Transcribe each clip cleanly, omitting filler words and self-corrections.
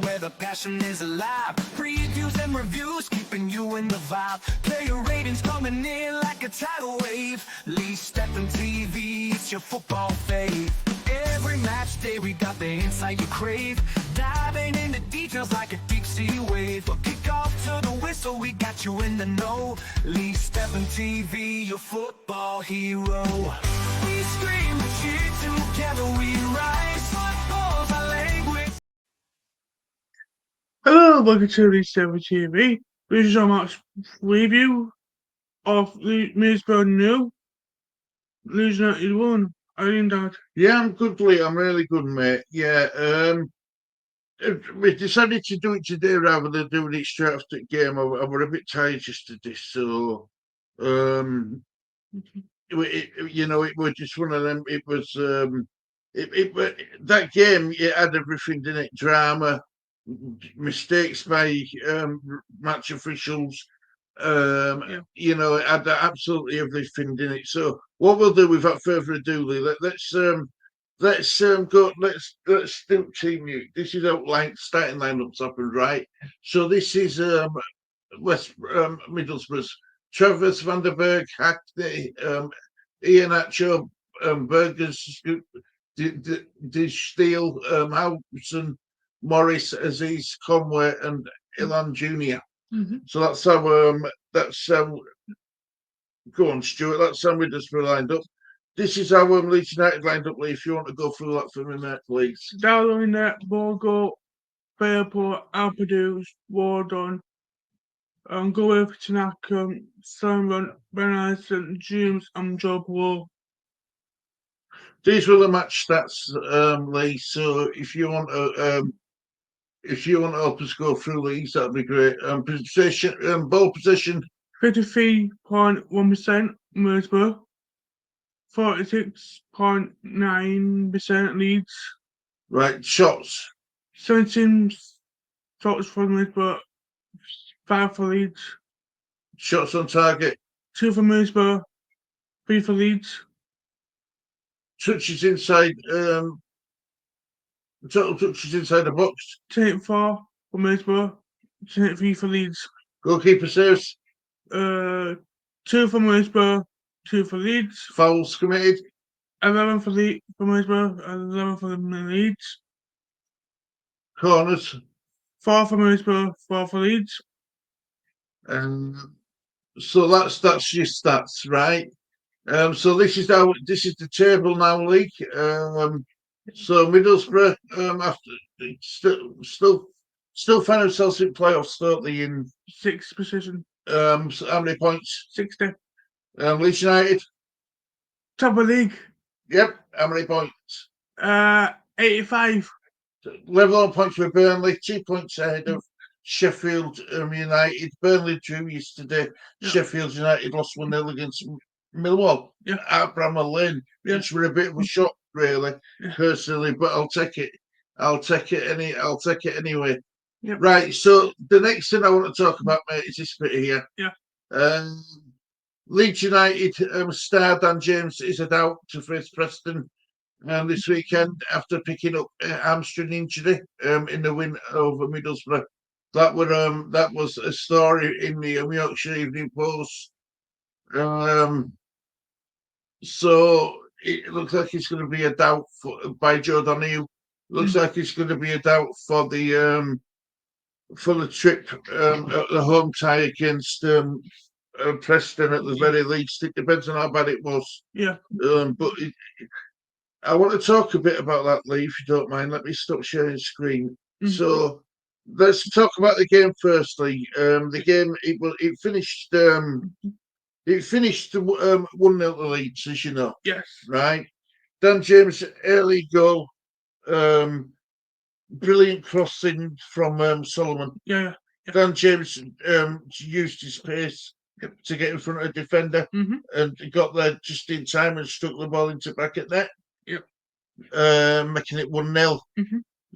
where the passion is alive. Previews and reviews, keeping you in the vibe. Player ratings coming in like a tidal wave. Lee Stephen TV, it's your football fave. Every match day we got the insight you crave. Diving into details like a deep sea wave. From kickoff to the whistle, we got you in the know. Lee Stephen TV, your football hero. We scream, we cheer, together we rise. Football's our language. Hello, welcome to Lee Stephen TV. This is our match review of Middlesbrough and Leeds United 1. How are you doing, Dad? Yeah, I'm good, Lee. I'm really good, mate. Yeah, we decided to do it today rather than doing it straight after the game. I were a bit tired yesterday, so it was just one of them. It was that game. It had everything in it: drama, mistakes by match officials. It had absolutely everything in it. So what we'll do without further ado, Lee, let's go. Let's do team mute. This is outline starting lineups up and right. So this is Middlesbrough's Travers, Van der Berg, Hackney, Ian Atcho, Burgers, De Steele, Howson, Morris, Aziz, Conway, and Ilan Jr. Mm-hmm. So that's how go on, Stuart. That's how Middlesbrough lined up. This is how Leeds United lined up, Lee. If you want to go through that for me, mate, please. Darlow in net, Bogo, Fairport, Alpadus, Wardon, go over to Nack, Simon, Ben Ison, James, and Joe Blow. These were the match stats, Lee. So if you want to help us go through these, that'd be great. Ball position, 53.1% Middlesbrough, 46.9% Leeds. Right, shots. 17 shots for Middlesbrough, 5 for Leeds. Shots on target. 2 for Middlesbrough, 3 for Leeds. Touches inside. Total touches inside the box. 24 for Middlesbrough, 23 for Leeds. Goalkeeper saves. 2 for Middlesbrough, 2 for Leeds. Fouls committed. 11 for Middlesbrough, 11 for Leeds. Corners. 4 for Middlesbrough, 4 for Leeds. So that's your stats, right? So this is the table now, League. So Middlesbrough, after still find themselves in playoffs, don't they? In 6th position. So how many points? 60. Leeds United. Top of the league. Yep. How many points? 85. Level on points with Burnley, 2 points ahead of Sheffield United. Burnley drew yesterday. Yep. Sheffield United lost 1-0 against Millwall at Bramall Lane, which were a bit of a shock, really, personally. But I'll take it. I'll take it anyway. Yep. Right. So the next thing I want to talk about, mate, is this bit here. Yeah. Leeds United star Dan James is out to face Preston this weekend after picking up hamstring injury in the win over Middlesbrough. That was a story in the Yorkshire Evening Post. So it looks like it's going to be a doubt by Joe Donahue. Looks like it's going to be a doubt for the trip, the home tie against Preston at the very least. It depends on how bad it was. Yeah. But I want to talk a bit about that, Lee, if you don't mind. Let me stop sharing screen. Mm-hmm. So let's talk about the game firstly. The game it finished. It finished 1-0 to Leeds, as you know. Yes. Right. Dan James early goal. Brilliant crossing from Solomon. Yeah. Dan James used his pace to get in front of a defender and got there just in time and stuck the ball into back at net. Yep. Making it 1-0.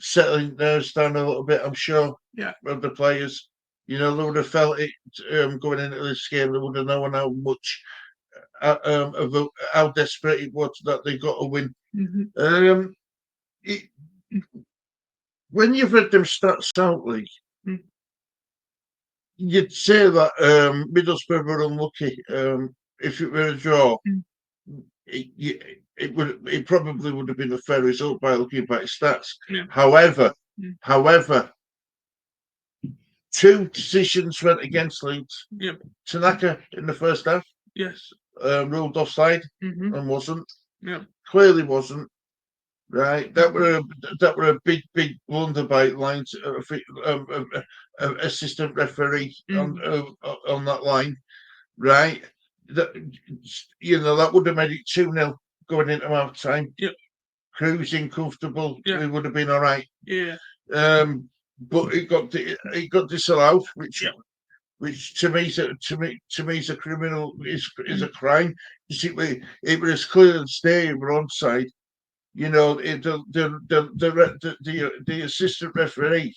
Settling nerves down a little bit, I'm sure. Yeah. Of the players. You know, they would have felt it going into this game. They would have known how much, how desperate it was that they got a win. when you've read them stats out, Lee, Mm. you'd say that Middlesbrough were unlucky. If it were a draw, Mm. it probably would have been a fair result by looking back at stats. Yeah. However, Mm. however, two decisions went against Leeds. Yep. Tanaka in the first half Yes. ruled offside Mm-hmm. and wasn't. Yep. Clearly wasn't. Right, that were a big blunder by Lions assistant referee on that line. Right, that that would have made it 2-0 going into half time. Yep. Cruising comfortable, Yeah. we would have been all right. Yeah. But it got disallowed, which Yep. which to me is a criminal, is a crime. You see, it was clear as day we're onside. You know, the assistant referee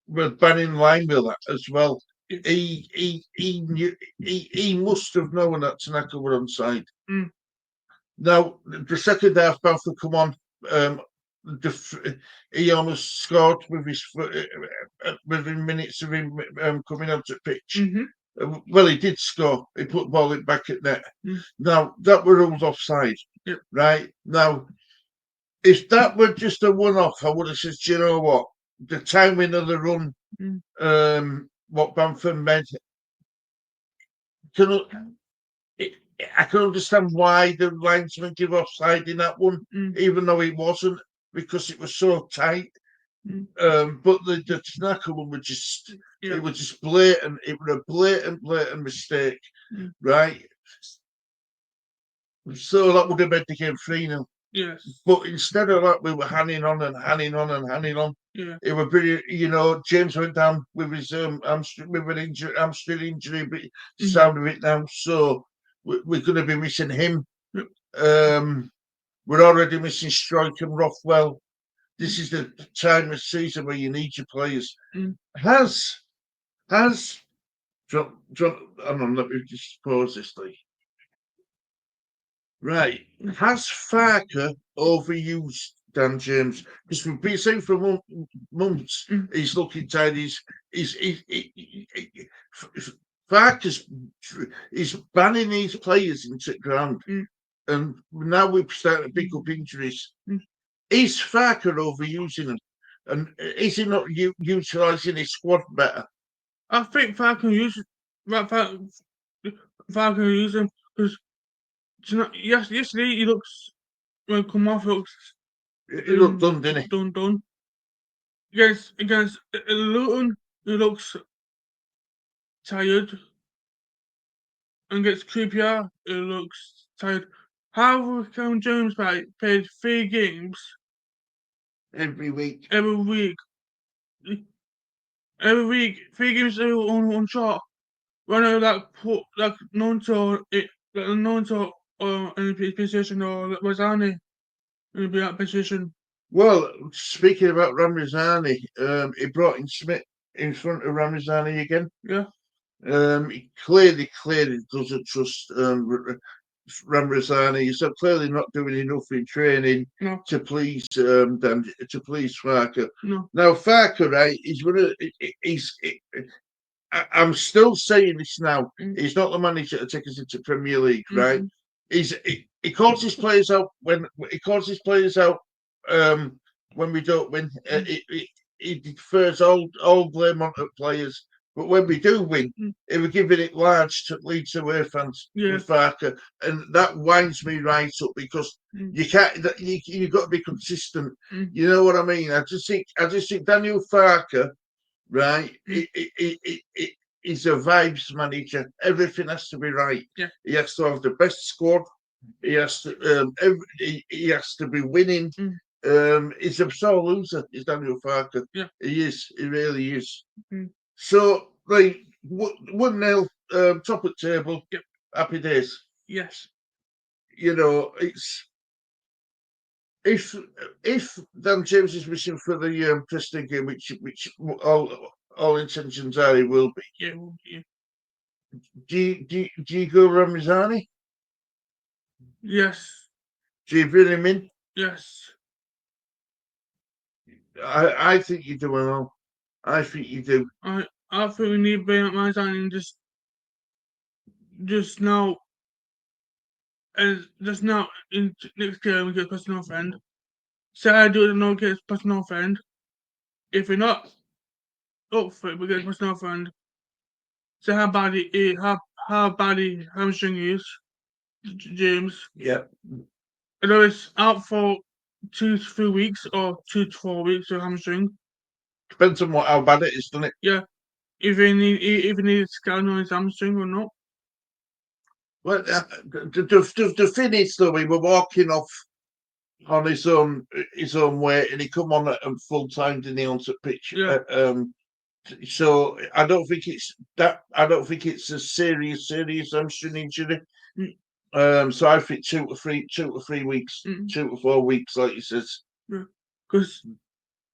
was banning line with that as well. Yes. He knew, he must have known that Tanaka were onside. Mm. Now the second half, Balfour come on. He almost scored with his within minutes of him coming onto the pitch. Mm-hmm. Well, he did score. He put the ball in back at net. Mm. Now that were ruled offside. Yep. Right now, if that were just a one-off, I would have said, you know what, the timing of the run, what Bamford made, I can understand why the linesman give offside in that one, even though it wasn't, because it was so tight. But the Tanaka one was just, it was just blatant. It was a blatant mistake, right? So that would have made the game 3-0. Yes. But instead of that, we were hanging on and hanging on and hanging on. Yeah. It was pretty, James went down with his hamstring injury, but sound of it now. So we're going to be missing him. We're already missing Stroik and Rothwell. This is the time of season where you need your players. Has John, hang on, let me just pause this thing. Right. Has Farker overused Dan James? Because we've been saying for months he's looking tired. Farker's he's banning these players into the ground. And now we've started to pick up injuries. Is Farker overusing them? And is he not utilising his squad better? I think Farker uses Farker use him because yesterday he looks when come off he looked done, didn't he? Done. Against Luton, he looks tired. And against QPR, he looks tired. How come James played 3 games every week? Every week, 3 games on one shot. When I known to in the position or Rosani in that position. Well, speaking about Ramazani, he brought in Smith in front of Ramazani again. Yeah. He clearly doesn't trust Ramazani. He's clearly not doing enough in training to please Farker. No. Now Farker, right? I'm still saying this now. He's not the manager to take us into Premier League, right? He calls his players out when we don't win. He defers all blame onto players. But when we do win, he was giving it large to Leeds away fans with Farker, and that winds me right up because you can't. You've got to be consistent. You know what I mean? I just think Daniel Farker, right? He's a vibes manager. Everything has to be right. Yeah. He has to have the best squad. He has to. He has to be winning. He's a sore loser. He's Daniel Farker. Yeah. He is. He really is. So, like 1-0, top of the table. Yep. Happy days. Yes. It's if Dan James is missing for the Preston game, which all intentions are he will be. Yeah. Yeah. Do you go Ramazani? Yes. Do you bring him in? Yes. I think you're doing well. I think you do. I think we need to bring up my signing just now. Just now in next game we get personal friend. Say I do not get personal friend. If we're not up for it, we get personal friend. Say how bad how bad he hamstring is, James. Yeah. I know it's out for 2 to 3 weeks or 2 to 4 weeks of hamstring. Depends on how bad it is, doesn't it? Yeah. If he need a scan on his hamstring or not. Well, the thing is, though, we were walking off on his own weight, and he come on at full time, didn't he, onto the pitch? Yeah. So I don't think it's that. I don't think it's a serious hamstring injury. So I think 2 to 3 weeks, 2 to 4 weeks, like he says. Yeah. Because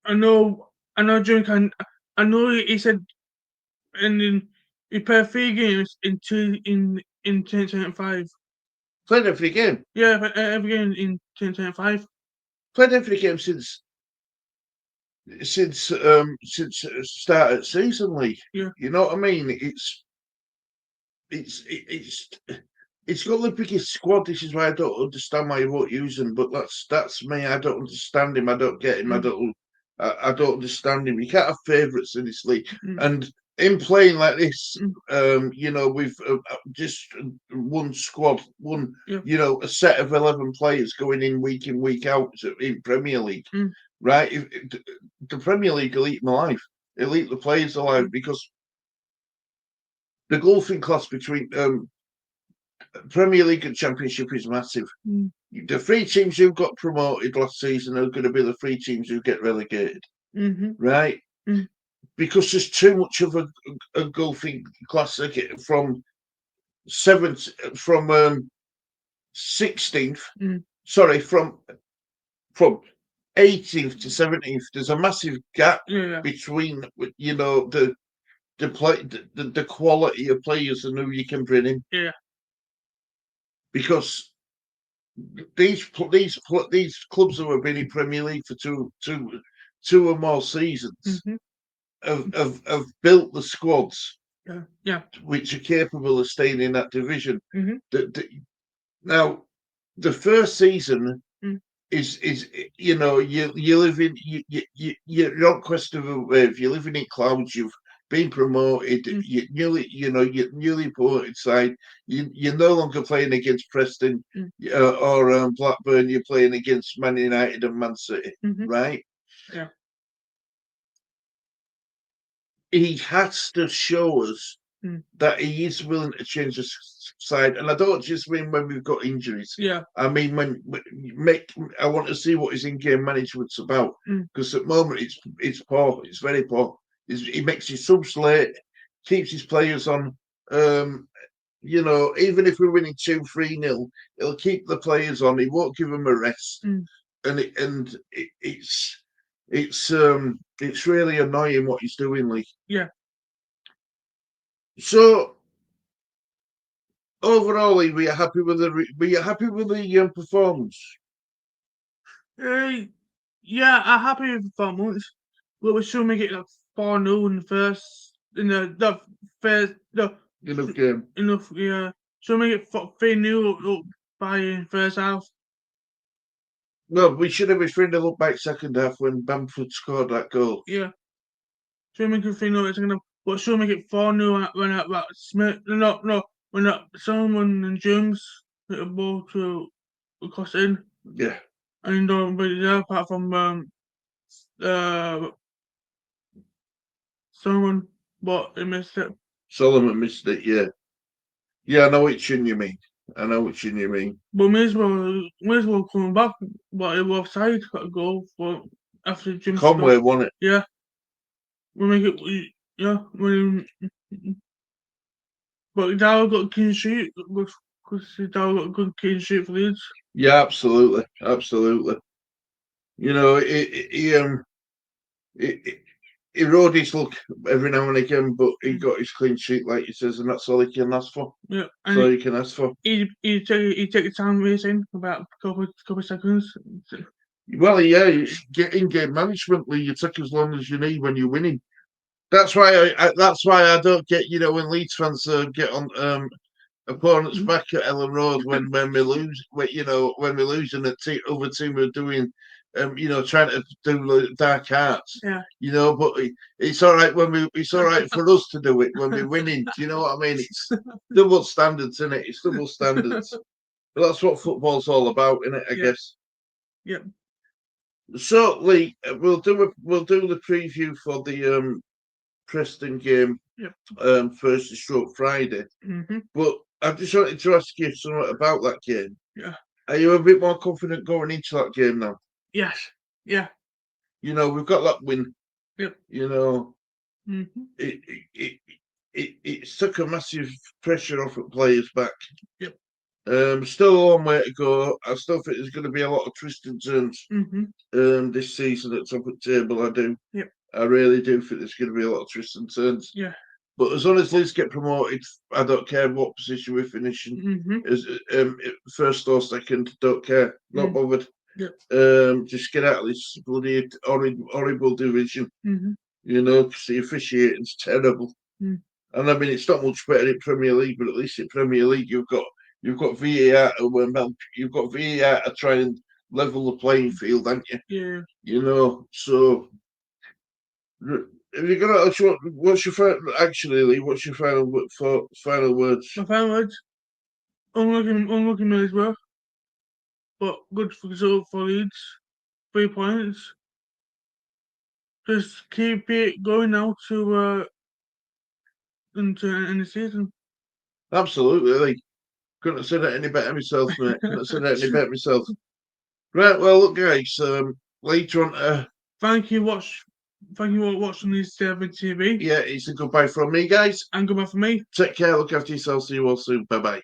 I know Jim I know he said, and then he played 3 games in 2025. Played every game. Yeah, but every game in 2025. Played every game since start of season, Lee. Yeah. You know what I mean? It's got the biggest squad. This is why I don't understand why he won't use him. But that's me. I don't understand him. I don't get him. I don't understand him. You can't have favourites in this league. And in playing like this, with just one squad, a set of 11 players going in week out in Premier League, right? The Premier League will eat them alive. It'll eat the players alive because the golfing class between Premier League and Championship is massive. The 3 teams who got promoted last season are going to be the 3 teams who get relegated, right? Because there's too much of a golfing class from 16th. Sorry, from 18th to 17th. There's a massive gap between the quality of players and who you can bring in. Yeah. Because these clubs who have been in Premier League for two or more seasons have built the squads, which are capable of staying in that division. Now, the first season is you live in you're not quest of a wave. You're living in clouds. You've been promoted. You're newly promoted side. You're no longer playing against Preston or Blackburn. You're playing against Man United and Man City, right? Yeah. He has to show us that he is willing to change the side, and I don't just mean when we've got injuries. Yeah. I mean I want to see what his in-game management's about, because at the moment it's poor. It's very poor. He makes his subs late, keeps his players on. Even if we're winning 2-3-0, he'll keep the players on. He won't give them a rest, and it's really annoying what he's doing, Lee. Yeah. So overall, Lee, were you happy with the performance? Yeah, I'm happy with the performance. But we're still making it 4-0 in the first Game. Enough, yeah. So make it 3-0 up by in first half. No, we should have been 3-0 up back second half when Bamford scored that goal. Yeah. So make it 3-0 second half, but still make it 4-0 when Smith. No, when Solomon and James hit a ball to cross in. Yeah. And don't beat it apart from Solomon, but he missed it. Solomon missed it, yeah. Yeah, I know which one you mean. But Middlesbrough coming back, but it was offside, got a goal for after Jim Conway won it. Yeah. We make it, but Dow got a clean sheet because Dow got a good clean sheet for Leeds. Yeah, absolutely. He rode his luck every now and again, but he got his clean sheet, like he says, and that's all he can ask for. Yeah, that's all he can ask for. He take the time racing about a couple of seconds. Well, yeah, get in-game management, Lee. You take as long as you need when you're winning. That's why that's why I don't get, when Leeds fans get on opponents back at Ellen Road when we lose, when we lose and the other team are doing, trying to do the dark arts. Yeah. But it's all right it's all right for us to do it when we're winning. Do you know what I mean? It's double standards, isn't it? It's double standards. But that's what football's all about, isn't it? I guess. Yep. So, Lee, we'll do the preview for the Preston game. Yep. Thursday stroke Friday. Mm-hmm. But I just wanted to ask you something about that game. Yeah. Are you a bit more confident going into that game now? Yes. Yeah. We've got that win. Yep. Mm-hmm. It took a massive pressure off at players back. Yep. Still a long way to go. I still think there's going to be a lot of twists and turns this season at top of the table. I do. Yep. I really do think there's going to be a lot of twists and turns. Yeah. But as long as Leeds get promoted, I don't care what position we're finishing. As first or second, don't care. Not bothered. Yep. Just get out of this bloody horrible division. Because the officiating's terrible. And I mean, it's not much better in Premier League, but at least in Premier League you've got VAR you've got VAR to try and level the playing field, haven't you? Yeah. So. Have you got what's your final words? My final words. Unlucky Middlesbrough, but good result for Leeds. 3 points. Just keep it going now to into end the season. Absolutely. Couldn't have said it any better myself, mate. Couldn't have said it any better myself. Right, well, look, guys. Later on, thank you for watching this TV. Yeah, it's a goodbye from me, guys. And goodbye from me. Take care. Look after yourselves. See you all soon. Bye bye.